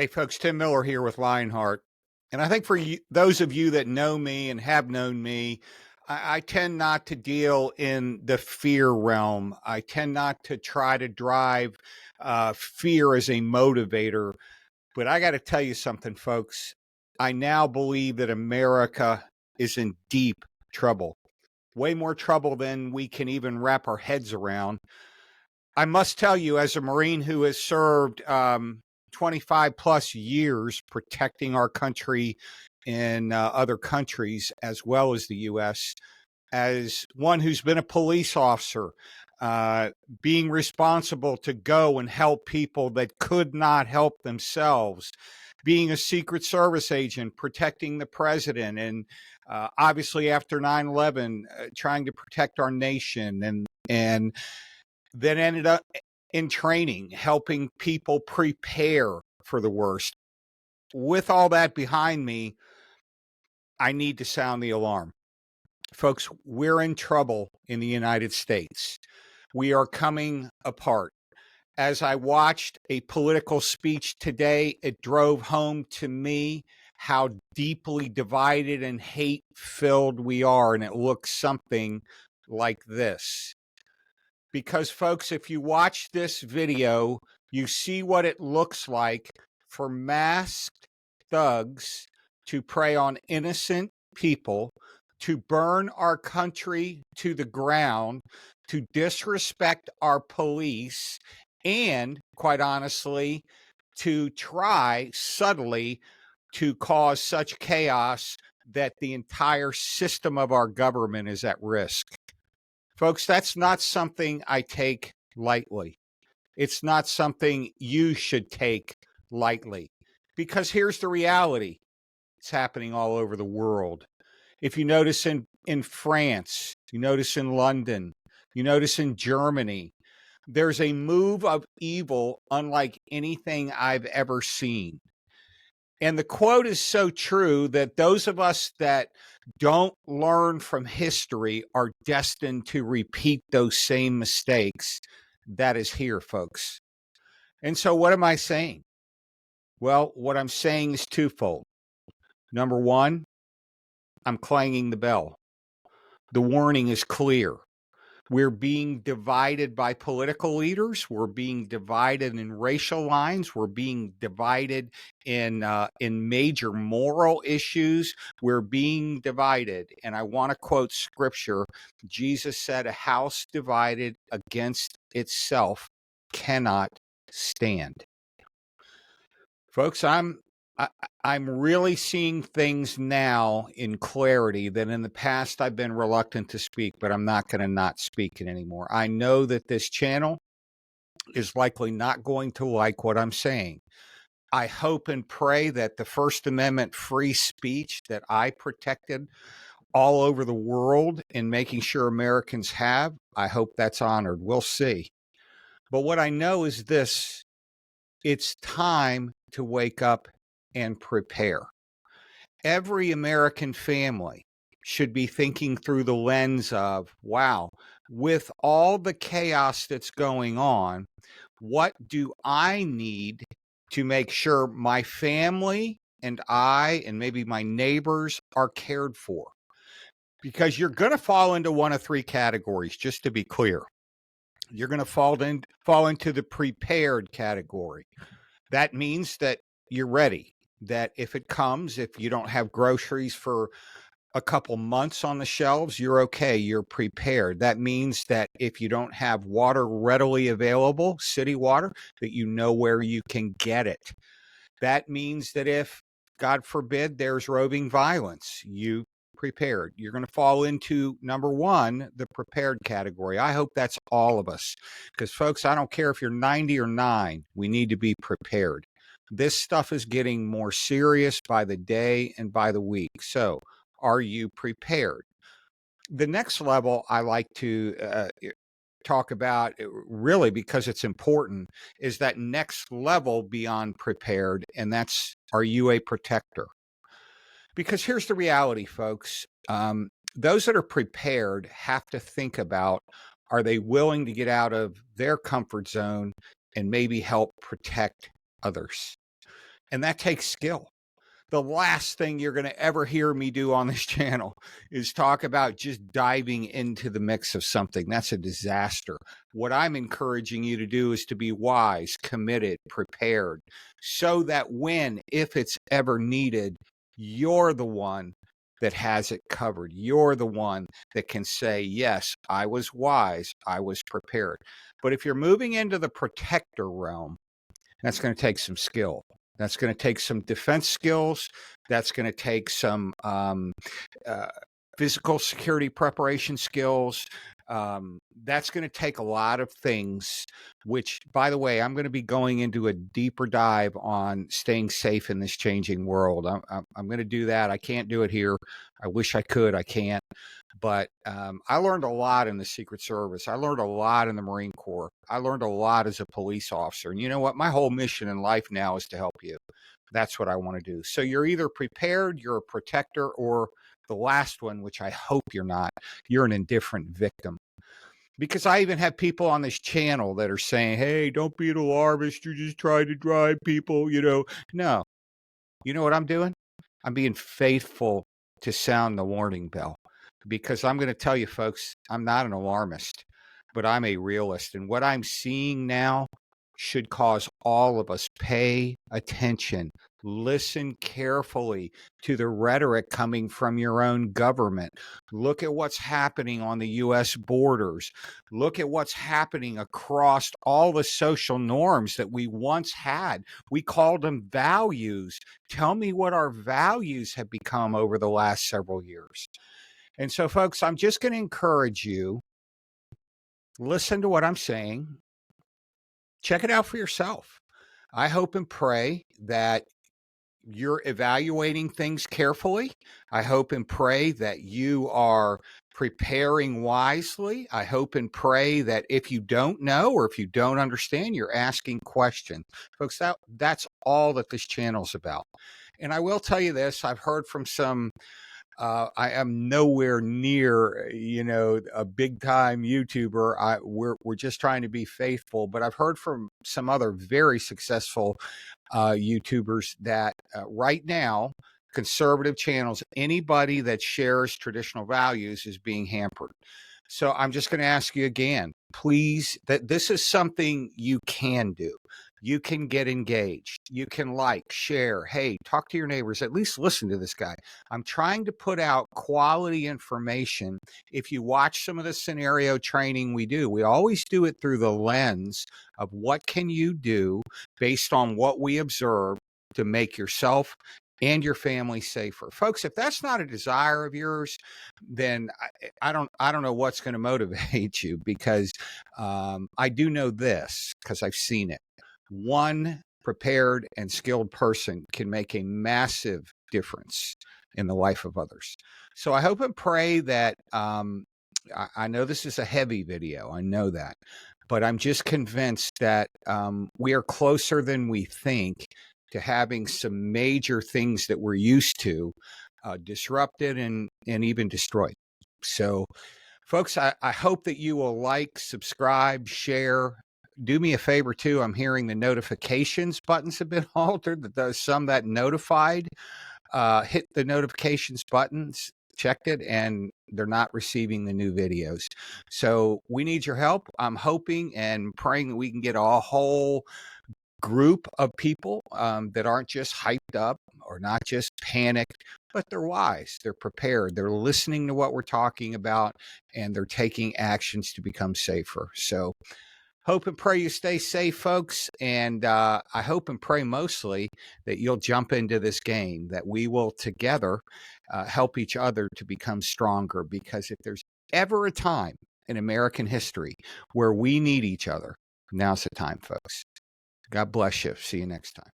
Hey folks, Tim Miller here with Lionheart. And I think for you, those of you that know me and have known me, I tend not to deal in the fear realm. I tend not to try to drive fear as a motivator. But I got to tell you something, folks. I now believe that America is in deep trouble, way more trouble than we can even wrap our heads around. I must tell you, as a Marine who has served 25 plus years protecting our country in other countries as well as the U.S., as one who's been a police officer, uh, being responsible to go and help people that could not help themselves, being a Secret Service agent, protecting the president, and obviously after 9/11, trying to protect our nation, and then ended up in training, helping people prepare for the worst. With all that behind me, I need to sound the alarm. Folks, we're in trouble in the United States. We are coming apart. As I watched a political speech today, it drove home to me how deeply divided and hate filled we are. And it looks something like this. Because, folks, if you watch this video, you see what it looks like for masked thugs to prey on innocent people, to burn our country to the ground, to disrespect our police, and, quite honestly, to try subtly to cause such chaos that the entire system of our government is at risk. Folks, that's not something I take lightly. It's not something you should take lightly, because here's the reality. It's happening all over the world. If you notice in France, you notice in London, you notice in Germany, there's a move of evil unlike anything I've ever seen. And the quote is so true that those of us that don't learn from history are destined to repeat those same mistakes. That is here, folks. And so, what am I saying? Well, what I'm saying is twofold. Number one, I'm clanging the bell. The warning is clear. We're being divided by political leaders. We're being divided in racial lines. We're being divided in major moral issues. We're being divided. And I want to quote scripture. Jesus said, "A house divided against itself cannot stand." Folks, I'm really seeing things now in clarity that in the past I've been reluctant to speak, but I'm not going to not speak it anymore. I know that this channel is likely not going to like what I'm saying. I hope and pray that the First Amendment free speech that I protected all over the world in making sure Americans have, I hope that's honored. We'll see. But what I know is this: it's time to wake up and prepare. Every American family should be thinking through the lens of, wow, with all the chaos that's going on, what do I need to make sure my family and I and maybe my neighbors are cared for? Because you're going to fall into one of three categories, just to be clear. You're going to fall into the prepared category. That means that you're ready, that if it comes, if you don't have groceries for a couple months on the shelves, you're okay, you're prepared. That means that if you don't have water readily available, city water, that you know where you can get it. That means that if, God forbid, there's roving violence, you prepared. You're going to fall into number one, the prepared category. I hope that's all of us, because folks, I don't care if you're 90 or 9, we need to be prepared. This stuff is getting more serious by the day and by the week. So are you prepared? The next level I like to talk about, really because it's important, is that next level beyond prepared, and that's, are you a protector? Because here's the reality, folks. Those that are prepared have to think about, are they willing to get out of their comfort zone and maybe help protect others? And that takes skill. The last thing you're going to ever hear me do on this channel is talk about just diving into the mix of something. That's a disaster. What I'm encouraging you to do is to be wise, committed, prepared, so that when, if it's ever needed, you're the one that has it covered. You're the one that can say, yes, I was wise, I was prepared. But if you're moving into the protector realm, that's going to take some skill. That's going to take some defense skills. That's going to take some uh, physical security preparation skills. That's going to take a lot of things, which, by the way, I'm going to be going into a deeper dive on staying safe in this changing world. I'm going to do that. I can't do it here. I wish I could. I can't. But I learned a lot in the Secret Service. I learned a lot in the Marine Corps. I learned a lot as a police officer. And you know what? My whole mission in life now is to help you. That's what I want to do. So you're either prepared, you're a protector, or the last one, which I hope you're not, you're an indifferent victim. Because I even have people on this channel that are saying, hey, don't be an alarmist. You're just trying to drive people, No. You know what I'm doing? I'm being faithful to sound the warning bell, because I'm going to tell you, folks, I'm not an alarmist, but I'm a realist. And what I'm seeing now should cause all of us pay attention, listen carefully to the rhetoric coming from your own government. Look at what's happening on the U.S. borders. Look at what's happening across all the social norms that we once had. We called them values. Tell me what our values have become over the last several years. And so, folks, I'm just going to encourage you, listen to what I'm saying. Check it out for yourself. I hope and pray that you're evaluating things carefully. I hope and pray that you are preparing wisely. I hope and pray that if you don't know or if you don't understand, you're asking questions. Folks, that's all that this channel's about. And I will tell you this, I've heard from some I am nowhere near, a big time YouTuber. We're just trying to be faithful. But I've heard from some other very successful YouTubers that right now, conservative channels, anybody that shares traditional values is being hampered. So I'm just going to ask you again, please, that this is something you can do. You can get engaged. You can share. Hey, talk to your neighbors. At least listen to this guy. I'm trying to put out quality information. If you watch some of the scenario training we do, we always do it through the lens of what can you do based on what we observe to make yourself and your family safer. Folks, if that's not a desire of yours, then I don't know what's going to motivate you, because I do know this, because I've seen it. One prepared and skilled person can make a massive difference in the life of others. So I hope and pray that I know this is a heavy video. I know that. But I'm just convinced that we are closer than we think to having some major things that we're used to disrupted and even destroyed. So, folks, I hope that you will subscribe, share. Do me a favor, too. I'm hearing the notifications buttons have been altered. That there's some that notified. Hit the notifications buttons, checked it, and they're not receiving the new videos. So we need your help. I'm hoping and praying that we can get a whole group of people that aren't just hyped up or not just panicked, but they're wise, they're prepared, they're listening to what we're talking about, and they're taking actions to become safer. So hope and pray you stay safe, folks. And I hope and pray mostly that you'll jump into this game, that we will together help each other to become stronger. Because if there's ever a time in American history where we need each other, now's the time, folks. God bless you. See you next time.